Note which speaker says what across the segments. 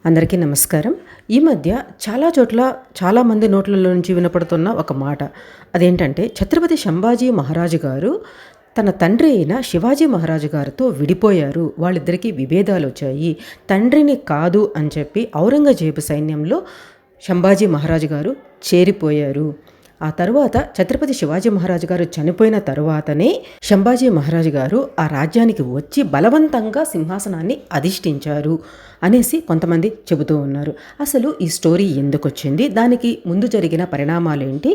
Speaker 1: అందరికీ నమస్కారం. ఈ మధ్య చాలా చోట్ల చాలామంది నోట్లలో నుంచి వినపడుతున్న ఒక మాట. అదేంటంటే ఛత్రపతి సంభాజీ మహారాజు గారు తన తండ్రి అయిన శివాజీ మహారాజు గారితో విడిపోయారు. వాళ్ళిద్దరికీ విభేదాలొచ్చాయి. తండ్రిని కాదు అని చెప్పి ఔరంగజేబు సైన్యంలో సంభాజీ మహారాజు గారు చేరిపోయారు. ఆ తరువాత ఛత్రపతి శివాజీ మహారాజు గారు చనిపోయిన తరువాతనే సంభాజీ మహారాజు గారు ఆ రాజ్యానికి వచ్చి బలవంతంగా సింహాసనాన్ని అధిష్ఠించారు అనేసి కొంతమంది చెబుతూ ఉన్నారు. అసలు ఈ స్టోరీ ఎందుకు వచ్చింది, దానికి ముందు జరిగిన పరిణామాలేంటి,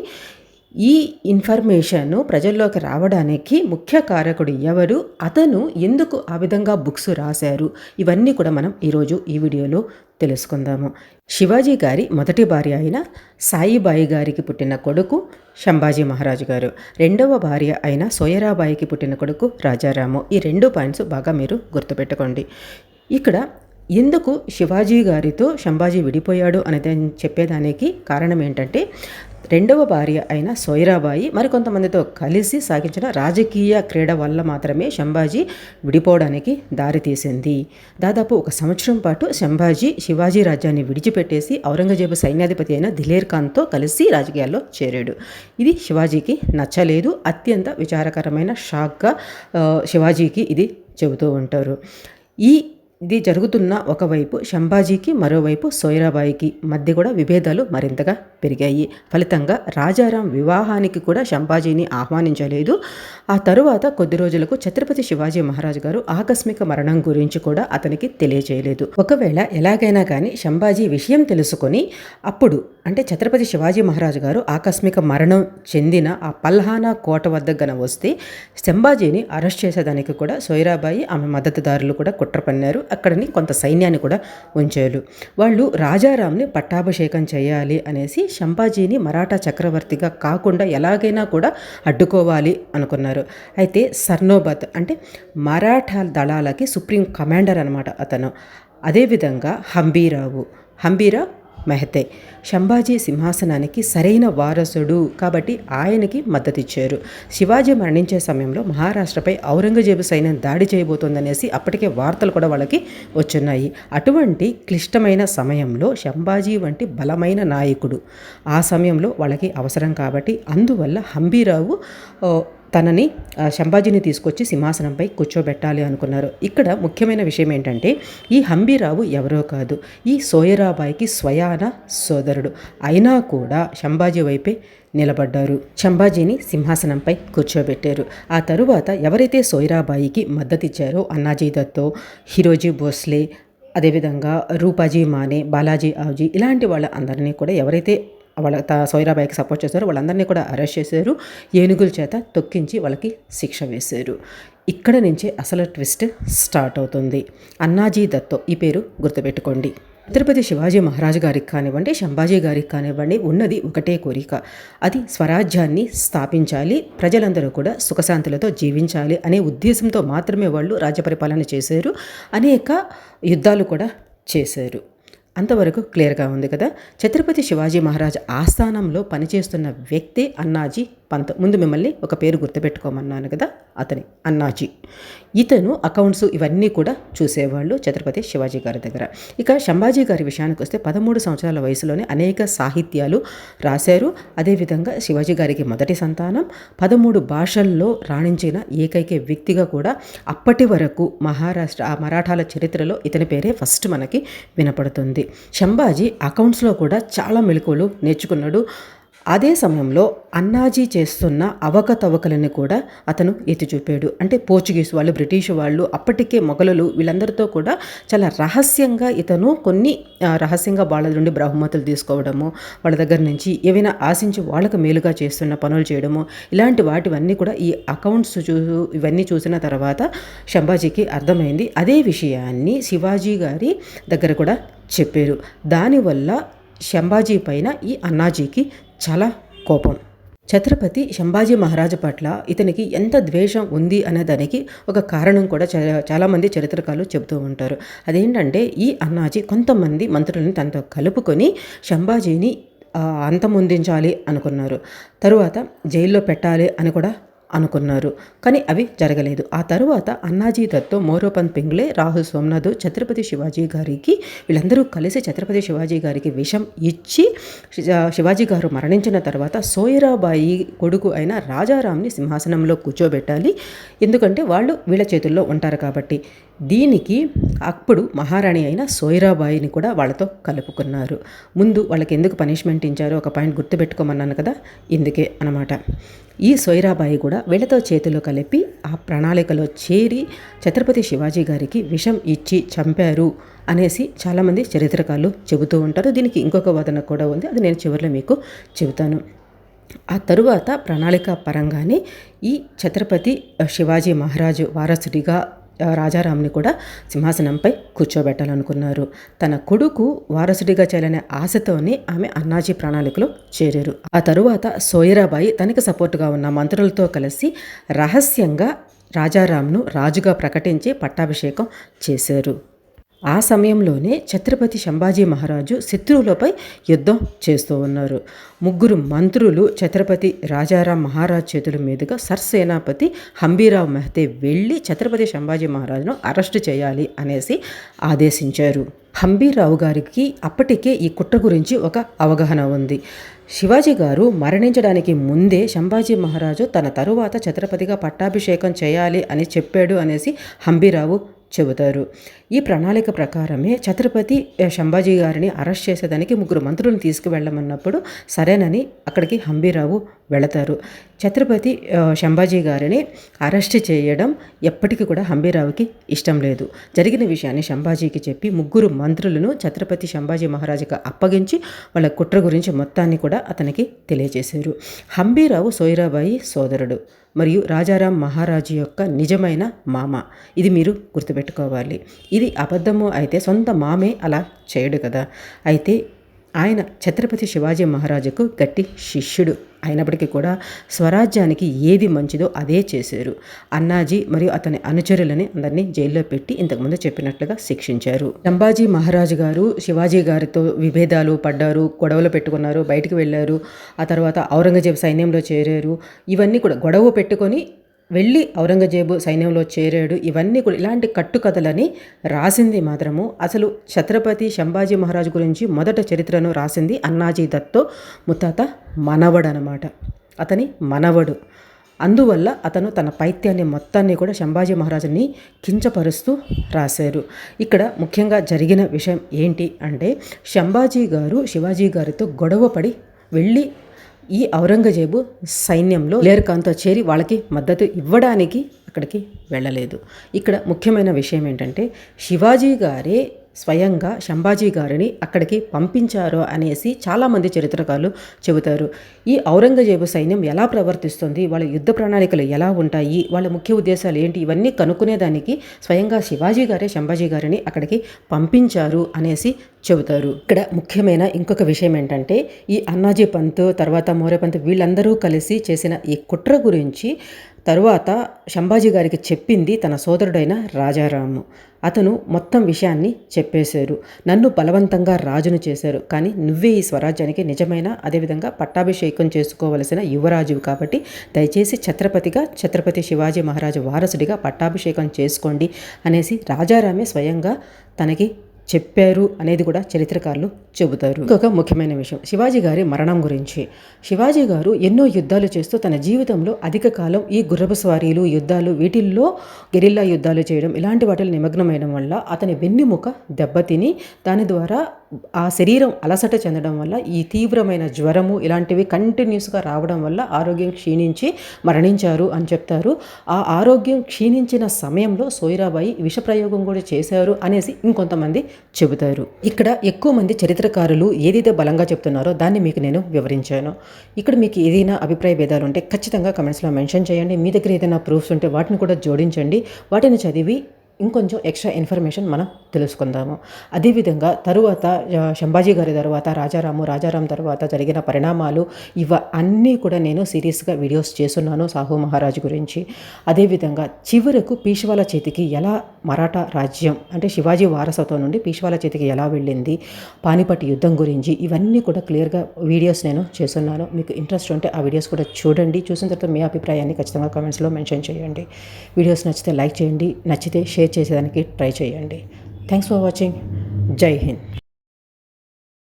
Speaker 1: ఈ ఇన్ఫర్మేషన్ ప్రజల్లోకి రావడానికి ముఖ్య కారకుడు ఎవరు, అతను ఎందుకు ఆ విధంగా బుక్స్ రాశారు, ఇవన్నీ కూడా మనం ఈరోజు ఈ వీడియోలో తెలుసుకుందాము. శివాజీ గారి మొదటి భార్య అయిన సాయిబాయి గారికి పుట్టిన కొడుకు సంభాజీ మహారాజు గారు, రెండవ భార్య అయిన సోయరాబాయికి పుట్టిన కొడుకు రాజారాము. ఈ 2 పాయింట్స్ బాగా మీరు గుర్తుపెట్టుకోండి. ఇక్కడ ఎందుకు శివాజీ గారితో సంభాజీ విడిపోయాడు అనేది చెప్పేదానికి కారణం ఏంటంటే, రెండవ భార్య అయిన సోయరాబాయి మరికొంతమందితో కలిసి సాగించిన రాజకీయ క్రీడ వల్ల మాత్రమే సంభాజీ విడిపోవడానికి దారితీసింది. దాదాపు 1 సంవత్సరం పాటు సంభాజీ శివాజీ రాజ్యాన్ని విడిచిపెట్టేసి ఔరంగజేబు సైన్యాధిపతి అయిన దిలేర్ ఖాన్తో కలిసి రాజకీయాల్లో చేరాడు. ఇది శివాజీకి నచ్చలేదు. అత్యంత విచారకరమైన షాక్గా శివాజీకి ఇది చెబుతూ ఉంటారు. ఇది జరుగుతున్న ఒకవైపు సంభాజీకి, మరోవైపు సోయరాబాయికి మధ్య కూడా విభేదాలు మరింతగా పెరిగాయి. ఫలితంగా రాజారాం వివాహానికి కూడా సంభాజీని ఆహ్వానించలేదు. ఆ తరువాత కొద్ది రోజులకు ఛత్రపతి శివాజీ మహారాజు గారు ఆకస్మిక మరణం గురించి కూడా అతనికి తెలియజేయలేదు. ఒకవేళ ఎలాగైనా కానీ సంభాజీ విషయం తెలుసుకొని అప్పుడు అంటే ఛత్రపతి శివాజీ మహారాజు గారు ఆకస్మిక మరణం చెందిన ఆ పల్హానా కోట వద్ద గన వస్తే సంభాజీని అరెస్ట్ చేసేదానికి కూడా సోయరాబాయి ఆమె మద్దతుదారులు కూడా కుట్ర పన్నారు. అక్కడని కొంత సైన్యాన్ని కూడా ఉంచారు. వాళ్ళు రాజారాంని పట్టాభిషేకం చేయాలి అనేసి సంభాజీని మరాఠా చక్రవర్తిగా కాకుండా ఎలాగైనా కూడా అడ్డుకోవాలి అనుకున్నారు. అయితే సర్నోబత్ అంటే మరాఠా దళాలకి సుప్రీం కమాండర్ అనమాట అతను. అదేవిధంగా హంబీరా మెహతే సంభాజీ సింహాసనానికి సరైన వారసుడు కాబట్టి ఆయనకి మద్దతిచ్చారు. శివాజీ మరణించే సమయంలో మహారాష్ట్రపై ఔరంగజేబు సైన్యం దాడి చేయబోతోందనేసి అప్పటికే వార్తలు కూడా వాళ్ళకి వచ్చున్నాయి. అటువంటి క్లిష్టమైన సమయంలో సంభాజీ వంటి బలమైన నాయకుడు ఆ సమయంలో వాళ్ళకి అవసరం కాబట్టి అందువల్ల హంబీరావు తనని సంభాజీని తీసుకొచ్చి సింహాసనంపై కూర్చోబెట్టాలి అనుకున్నారు. ఇక్కడ ముఖ్యమైన విషయం ఏంటంటే, ఈ హంబీరావు ఎవరో కాదు, ఈ సోయరాబాయికి స్వయాన సోదరుడు. అయినా కూడా సంభాజీ వైపే నిలబడ్డారు. సంభాజీని సింహాసనంపై కూర్చోబెట్టారు. ఆ తరువాత ఎవరైతే సోయరాబాయికి మద్దతిచ్చారో అన్నాజీ దత్తో, హిరోజీ భోస్లే, అదేవిధంగా రూపాజీ మానే, బాలాజీ ఆవ్జీ ఇలాంటి వాళ్ళ అందరినీ కూడా ఎవరైతే వాళ్ళ సోయరాబాయికి సపోర్ట్ చేశారు వాళ్ళందరినీ కూడా అరెస్ట్ చేశారు. ఏనుగుల చేత తొక్కించి వాళ్ళకి శిక్ష వేశారు. ఇక్కడ నుంచే అసలు ట్విస్ట్ స్టార్ట్ అవుతుంది. అన్నాజీ దత్తో ఈ పేరు గుర్తుపెట్టుకోండి. ఛత్రపతి శివాజీ మహారాజు గారికి కానివ్వండి, సంభాజీ గారికి కానివ్వండి ఉన్నది ఒకటే కోరిక, అది స్వరాజ్యాన్ని స్థాపించాలి, ప్రజలందరూ కూడా సుఖశాంతులతో జీవించాలి అనే ఉద్దేశంతో మాత్రమే వాళ్ళు రాజ్య పరిపాలన చేశారు. అనేక యుద్ధాలు కూడా చేశారు. అంతవరకు క్లియర్గా ఉంది కదా. ఛత్రపతి శివాజీ మహారాజ్ ఆస్థానంలో పనిచేస్తున్న వ్యక్తి అన్నాజీ పంత్. ముందు మిమ్మల్ని ఒక పేరు గుర్తుపెట్టుకోమన్నాను కదా, అతని అన్నాజీ. ఇతను అకౌంట్స్ ఇవన్నీ కూడా చూసేవాళ్ళు ఛత్రపతి శివాజీ గారి దగ్గర. ఇక సంభాజీ గారి విషయానికి వస్తే 13 సంవత్సరాల వయసులోనే అనేక సాహిత్యాలు రాశారు. అదేవిధంగా శివాజీ గారికి మొదటి సంతానం, 13 భాషల్లో రాణించిన ఏకైక వ్యక్తిగా కూడా అప్పటి వరకు మరాఠాల చరిత్రలో ఇతని పేరే ఫస్ట్ మనకి వినపడుతుంది. సంభాజీ అకౌంట్స్లో కూడా చాలా మెళకువలు నేర్చుకున్నాడు. అదే సమయంలో అన్నాజీ చేస్తున్న అవకతవకలని కూడా అతను ఎత్తి చూపాడు. అంటే పోర్చుగీస్ వాళ్ళు, బ్రిటిష్ వాళ్ళు, అప్పటికే మొఘలులు వీళ్ళందరితో కూడా చాలా రహస్యంగా ఇతను రహస్యంగా వాళ్ళ నుండి బహుమతులు తీసుకోవడము, వాళ్ళ దగ్గర నుంచి ఏవైనా ఆశించి వాళ్ళకు మేలుగా చేస్తున్న పనులు చేయడము, ఇలాంటి వాటివన్నీ కూడా ఈ అకౌంట్స్ ఇవన్నీ చూసిన తర్వాత సంభాజీకి అర్థమైంది. అదే విషయాన్ని శివాజీ గారి దగ్గర కూడా చెప్పారు. దానివల్ల సంభాజీ పైన ఈ అన్నాజీకి చాలా కోపం. ఛత్రపతి సంభాజీ మహారాజు పట్ల ఇతనికి ఎంత ద్వేషం ఉంది అనే దానికి ఒక కారణం కూడా చాలామంది చరిత్రకారులు చెబుతూ ఉంటారు. అదేంటంటే, ఈ అన్నాజీ కొంతమంది మంత్రులను తనతో కలుపుకొని సంభాజీని అంతమొందించాలి అనుకున్నారు. తరువాత జైల్లో పెట్టాలి అని కూడా అనుకున్నారు. కానీ అవి జరగలేదు. ఆ తరువాత అన్నాజీ దత్తో, మోరోపంత్ పింగ్లే, రాహుల్ సోమనాథ్ ఛత్రపతి శివాజీ గారికి వీళ్ళందరూ కలిసి ఛత్రపతి శివాజీ గారికి విషం ఇచ్చి శివాజీ గారు మరణించిన తర్వాత సోయరాబాయి కొడుకు అయిన రాజారాంని సింహాసనంలో కూర్చోబెట్టాలి. ఎందుకంటే వాళ్ళు వీళ్ళ చేతుల్లో ఉంటారు కాబట్టి. దీనికి అప్పుడు మహారాణి అయిన సోయరాబాయిని కూడా వాళ్ళతో కలుపుకున్నారు. ముందు వాళ్ళకి ఎందుకు పనిష్మెంట్ ఇచ్చారో ఒక పాయింట్ గుర్తుపెట్టుకోమన్నాను కదా, ఇందుకే అన్నమాట. ఈ సోయరాబాయి కూడా వీళ్ళతో చేతులు కలిపి ఆ ప్రణాళికలో చేరి ఛత్రపతి శివాజీ గారికి విషం ఇచ్చి చంపారు అనేసి చాలామంది చరిత్రకారులు చెబుతూ ఉంటారు. దీనికి ఇంకొక వాదన కూడా ఉంది, అది నేను చివరిలో మీకు చెబుతాను. ఆ తరువాత ప్రణాళిక పరంగానే ఈ ఛత్రపతి శివాజీ మహారాజు వారసుడిగా రాజారాంని కూడా సింహాసనంపై కూర్చోబెట్టాలనుకున్నారు. తన కొడుకు వారసుడిగా చేయాలనే ఆశతోనే ఆమె అన్నాజీ ప్రణాళికలో చేరారు. ఆ తరువాత సోయరాబాయి తనకి సపోర్టుగా ఉన్న మంత్రులతో కలిసి రహస్యంగా రాజారాంను రాజుగా ప్రకటించి పట్టాభిషేకం చేశారు. ఆ సమయంలోనే ఛత్రపతి సంభాజీ మహారాజు శత్రువులపై యుద్ధం చేస్తూ ఉన్నారు. ముగ్గురు మంత్రులు ఛత్రపతి రాజారాం మహారాజ్ చేతుల మీదుగా సర్సేనాపతి హంబీరావ్ మెహతే వెళ్ళి ఛత్రపతి సంభాజీ మహారాజును అరెస్టు చేయాలి అనేసి ఆదేశించారు. హంబీరావు గారికి అప్పటికే ఈ కుట్ర గురించి ఒక అవగాహన ఉంది. శివాజీ గారు మరణించడానికి ముందే సంభాజీ మహారాజు తన తరువాత ఛత్రపతిగా పట్టాభిషేకం చేయాలి అని చెప్పాడు అనేసి హంబీరావు చెబుతారు. ఈ ప్రణాళిక ప్రకారమే ఛత్రపతి సంభాజీ గారిని అరెస్ట్ చేసేదానికి ముగ్గురు మంత్రులను తీసుకువెళ్ళమన్నప్పుడు సరేనని అక్కడికి హంబీరావు వెళతారు. ఛత్రపతి సంభాజీ గారిని అరెస్ట్ చేయడం ఎప్పటికీ కూడా హంబీరావుకి ఇష్టం లేదు. జరిగిన విషయాన్ని సంభాజీకి చెప్పి ముగ్గురు మంత్రులను ఛత్రపతి సంభాజీ మహారాజుకి అప్పగించి వాళ్ళ కుట్ర గురించి మొత్తాన్ని కూడా అతనికి తెలియజేశారు. హంబీరావు సోయరాబాయి సోదరుడు మరియు రాజారాం మహారాజు యొక్క నిజమైన మామ. ఇది మీరు గుర్తుపెట్టుకోవాలి. ఇది అబద్ధము అయితే సొంత మామే అలా చేయడు కదా. అయితే ఆయన ఛత్రపతి శివాజీ మహారాజుకు గట్టి శిష్యుడు అయినప్పటికీ కూడా స్వరాజ్యానికి ఏది మంచిదో అదే చేశారు. అన్నాజీ మరియు అతని అనుచరులని అందరినీ జైల్లో పెట్టి ఇంతకుముందు చెప్పినట్లుగా శిక్షించారు. సంభాజీ మహారాజు గారు శివాజీ గారితో విభేదాలు పడ్డారు, గొడవలు పెట్టుకున్నారు, బయటికి వెళ్ళారు. ఆ తర్వాత ఔరంగజేబు సైన్యంలో చేరారు. ఇవన్నీ కూడా గొడవ పెట్టుకొని వెళ్ళి ఔరంగజేబు సైన్యంలో చేరాడు. ఇవన్నీ కూడా ఇలాంటి కట్టుకథలని రాసింది మాత్రము అసలు ఛత్రపతి సంభాజీ మహారాజు గురించి మొదట చరిత్రను రాసింది అన్నాజీ దత్తో ముత్తాత మనవడు అనమాట. అతని మనవడు. అందువల్ల అతను తన పైత్యాన్ని మొత్తాన్ని కూడా సంభాజీ మహారాజుని కించపరుస్తూ రాశారు. ఇక్కడ ముఖ్యంగా జరిగిన విషయం ఏంటి అంటే సంభాజీ గారు శివాజీ గారితో గొడవపడి వెళ్ళి ఈ ఔరంగజేబు సైన్యంలో లేర్ ఖాన్తో చేరి వాళ్ళకి మద్దతు ఇవ్వడానికి అక్కడికి వెళ్ళలేదు. ఇక్కడ ముఖ్యమైన విషయం ఏంటంటే శివాజీ గారే స్వయంగా సంభాజీ గారిని అక్కడికి పంపించారో అనేసి చాలామంది చరిత్రకారులు చెబుతారు. ఈ ఔరంగజేబు సైన్యం ఎలా ప్రవర్తిస్తుంది, వాళ్ళ యుద్ధ ప్రణాళికలు ఎలా ఉంటాయి, వాళ్ళ ముఖ్య ఉద్దేశాలు ఏంటి, ఇవన్నీ కనుక్కునేదానికి స్వయంగా శివాజీ గారే సంభాజీ గారిని అక్కడికి పంపించారు అనేసి చెబుతారు. ఇక్కడ ముఖ్యమైన ఇంకొక విషయం ఏంటంటే ఈ అన్నాజీ పంత్ తర్వాత మోరేపంత్ వీళ్ళందరూ కలిసి చేసిన ఈ కుట్ర గురించి తరువాత సంభాజీ గారికి చెప్పింది తన సోదరుడైన రాజారాము. అతను మొత్తం విషయాన్ని చెప్పేశారు. నన్ను బలవంతంగా రాజును చేశారు, కానీ నువ్వే ఈ స్వరాజ్యానికి నిజమైన అదేవిధంగా పట్టాభిషేకం చేసుకోవలసిన యువరాజువు కాబట్టి దయచేసి ఛత్రపతి శివాజీ మహారాజు వారసుడిగా పట్టాభిషేకం చేసుకోండి అనేసి రాజారామే స్వయంగా తనకి చెప్పారు అనేది కూడా చరిత్రకారులు చెబుతారు. ఇంకొక ముఖ్యమైన విషయం శివాజీ గారి మరణం గురించి. శివాజీ గారు ఎన్నో యుద్ధాలు చేస్తూ తన జీవితంలో అధిక కాలం ఈ గుర్రపు స్వారీలు యుద్ధాలు వీటిల్లో గెరిల్లా యుద్ధాలు చేయడం ఇలాంటి వాటిలో నిమగ్నమైనడం వల్ల అతని వెన్నెముక దెబ్బతిని దాని ద్వారా ఆ శరీరం అలసట చెందడం వల్ల ఈ తీవ్రమైన జ్వరము ఇలాంటివి కంటిన్యూస్గా రావడం వల్ల ఆరోగ్యం క్షీణించి మరణించారు అని చెప్తారు. ఆ ఆరోగ్యం క్షీణించిన సమయంలో సోయరాబాయి విషప్రయోగం కూడా చేశారు అనేసి ఇంకొంతమంది చెబుతారు. ఇక్కడ ఎక్కువ మంది చరిత్రకారులు ఏదైతే బలంగా చెప్తున్నారో దాన్ని మీకు నేను వివరించాను. ఇక్కడ మీకు ఏదైనా అభిప్రాయ భేదాలు ఉంటే ఖచ్చితంగా కమెంట్స్లో మెన్షన్ చేయండి. మీ దగ్గర ఏదైనా ప్రూఫ్స్ ఉంటే వాటిని కూడా జోడించండి. వాటిని చదివి ఇంకొంచెం ఎక్స్ట్రా ఇన్ఫర్మేషన్ మనం తెలుసుకుందాము. అదేవిధంగా తరువాత శంభాజీ గారి తరువాత రాజారాం తర్వాత జరిగిన పరిణామాలు అన్నీ కూడా నేను సీరియస్గా వీడియోస్ చేస్తున్నాను సాహు మహారాజు గురించి. అదేవిధంగా చివరకు పీష్వాల చేతికి ఎలా మరాఠా రాజ్యం అంటే శివాజీ వారసత్వం నుండి పీష్వాల చేతికి ఎలా వెళ్ళింది, పానిపట్ యుద్ధం గురించి ఇవన్నీ కూడా క్లియర్గా వీడియోస్ నేను చేస్తున్నాను. మీకు ఇంట్రెస్ట్ ఉంటే ఆ వీడియోస్ కూడా చూడండి. చూసిన తర్వాత మీ అభిప్రాయాన్ని ఖచ్చితంగా కామెంట్స్లో మెన్షన్ చేయండి. వీడియోస్ నచ్చితే లైక్ చేయండి, నచ్చితే షేర్ చేసేదానికి ట్రై చేయండి. Thanks for watching. జై హింద్.